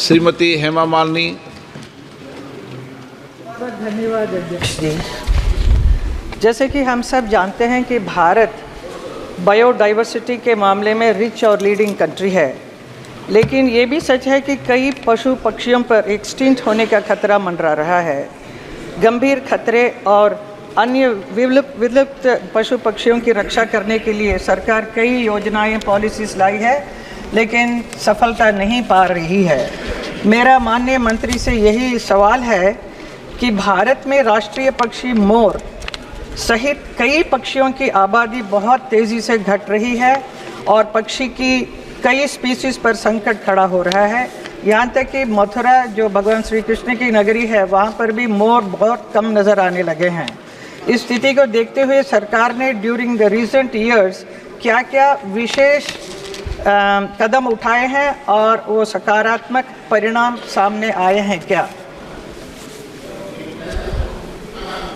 श्रीमती हेमा मालिनी। धन्यवाद अध्यक्ष जी। जैसे कि हम सब जानते हैं कि भारत बायोडाइवर्सिटी के मामले में रिच और लीडिंग कंट्री है, लेकिन ये भी सच है कि कई पशु पक्षियों पर एक्सटिंक्ट होने का खतरा मंडरा रहा है। गंभीर खतरे और अन्य विलुप्त पशु पक्षियों की रक्षा करने के लिए सरकार कई योजनाएं पॉलिसीज लाई है, लेकिन सफलता नहीं पा रही है। मेरा माननीय मंत्री से यही सवाल है कि भारत में राष्ट्रीय पक्षी मोर सहित कई पक्षियों की आबादी बहुत तेज़ी से घट रही है और पक्षी की कई स्पीसीज़ पर संकट खड़ा हो रहा है। यहाँ तक कि मथुरा जो भगवान श्री कृष्ण की नगरी है, वहाँ पर भी मोर बहुत कम नज़र आने लगे हैं। इस स्थिति को देखते हुए सरकार ने ड्यूरिंग द रिसेंट ईयर्स क्या क्या विशेष कदम उठाए हैं और वो सकारात्मक परिणाम सामने आए हैं क्या?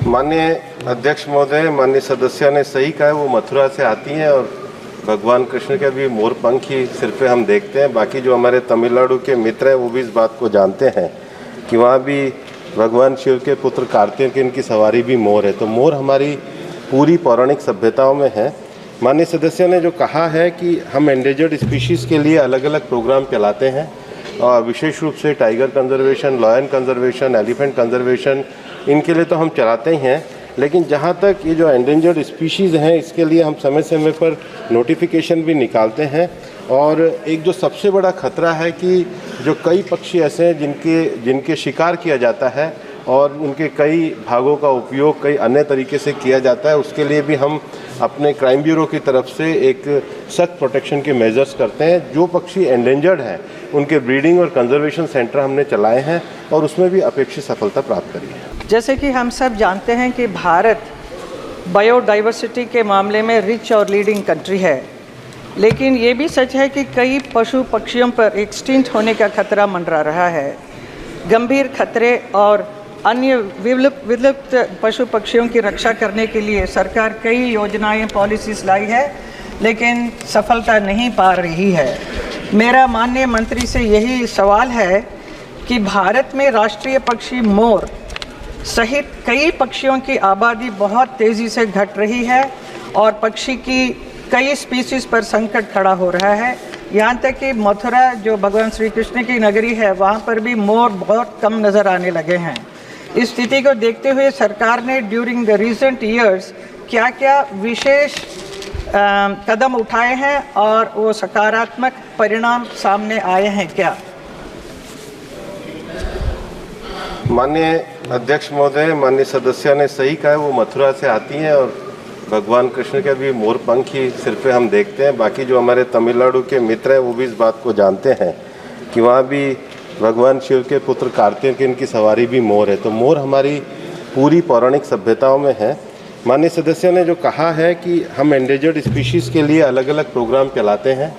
माननीय अध्यक्ष महोदय, माननीय सदस्य ने सही कहा है, वो मथुरा से आती हैं और भगवान कृष्ण के भी मोर पंख ही सिर पे हम देखते हैं। बाकी जो हमारे तमिलनाडु के मित्र हैं वो भी इस बात को जानते हैं कि वहाँ भी भगवान शिव के पुत्र कार्तिकेय की सवारी भी मोर है। तो मोर हमारी पूरी पौराणिक सभ्यताओं में है। माननीय सदस्य ने जो कहा है कि हम एंडेंजर्ड स्पीशीज़ के लिए अलग अलग प्रोग्राम चलाते हैं, और विशेष रूप से tiger conservation, lion conservation, elephant conservation, इनके लिए तो हम चलाते ही हैं। लेकिन जहाँ तक ये जो एंडेंजर्ड स्पीशीज़ हैं, इसके लिए हम समय समय पर नोटिफिकेशन भी निकालते हैं। और एक जो सबसे बड़ा खतरा है कि जो कई पक्षी ऐसे हैं जिनके शिकार किया जाता है और उनके कई भागों का उपयोग कई अन्य तरीके से किया जाता है, उसके लिए भी हम अपने क्राइम ब्यूरो की तरफ से एक सख्त प्रोटेक्शन के मेजर्स करते हैं। जो पक्षी एंडेंजर्ड हैं उनके ब्रीडिंग और कंजर्वेशन सेंटर हमने चलाए हैं और उसमें भी अपेक्षित सफलता प्राप्त करी है। जैसे कि हम सब जानते हैं कि भारत बायोडाइवर्सिटी के मामले में रिच और लीडिंग कंट्री है, लेकिन ये भी सच है कि कई पशु पक्षियों पर एक्सटिंक्ट होने का खतरा मंडरा रहा है। गंभीर खतरे और अन्य विलुप्त पशु पक्षियों की रक्षा करने के लिए सरकार कई योजनाएं पॉलिसीज लाई है, लेकिन सफलता नहीं पा रही है। मेरा माननीय मंत्री से यही सवाल है कि भारत में राष्ट्रीय पक्षी मोर सहित कई पक्षियों की आबादी बहुत तेज़ी से घट रही है और पक्षी की कई स्पीसीज़ पर संकट खड़ा हो रहा है। यहाँ तक कि मथुरा जो भगवान श्री कृष्ण की नगरी है, वहाँ पर भी मोर बहुत कम नज़र आने लगे हैं। इस स्थिति को देखते हुए सरकार ने ड्यूरिंग द रिसेंट ईयर्स क्या क्या विशेष कदम उठाए हैं और वो सकारात्मक परिणाम सामने आए हैं क्या? माननीय अध्यक्ष महोदय, माननीय सदस्य ने सही कहा है, वो मथुरा से आती हैं और भगवान कृष्ण के भी मोर पंख ही सिर पे हम देखते हैं। बाकी जो हमारे तमिलनाडु के मित्र हैं वो भी इस बात को जानते हैं कि वहाँ भी भगवान शिव के पुत्र कार्तिकेय की सवारी भी मोर है। तो मोर हमारी पूरी पौराणिक सभ्यताओं में है। माननीय सदस्य ने जो कहा है कि हम एंडेंजर्ड स्पीशीज़ के लिए अलग अलग प्रोग्राम चलाते हैं,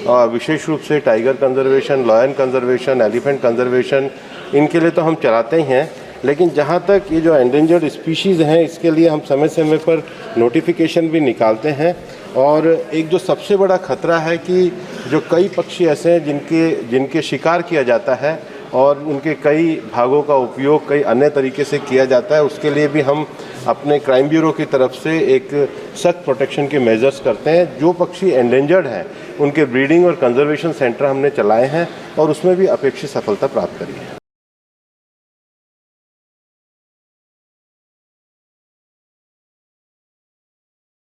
और विशेष रूप से tiger conservation, lion conservation, elephant conservation, इनके लिए तो हम चलाते ही हैं। लेकिन जहाँ तक ये जो एंडेंजर्ड स्पीशीज़ हैं, इसके लिए हम समय समय पर नोटिफिकेशन भी निकालते हैं। और एक जो सबसे बड़ा खतरा है कि जो कई पक्षी ऐसे हैं जिनके शिकार किया जाता है और उनके कई भागों का उपयोग कई अन्य तरीके से किया जाता है, उसके लिए भी हम अपने क्राइम ब्यूरो की तरफ से एक सख्त प्रोटेक्शन के मेजर्स करते हैं। जो पक्षी एंडेंजर्ड हैं उनके ब्रीडिंग और कंजर्वेशन सेंटर हमने चलाए हैं और उसमें भी अपेक्षित सफलता प्राप्त करी है।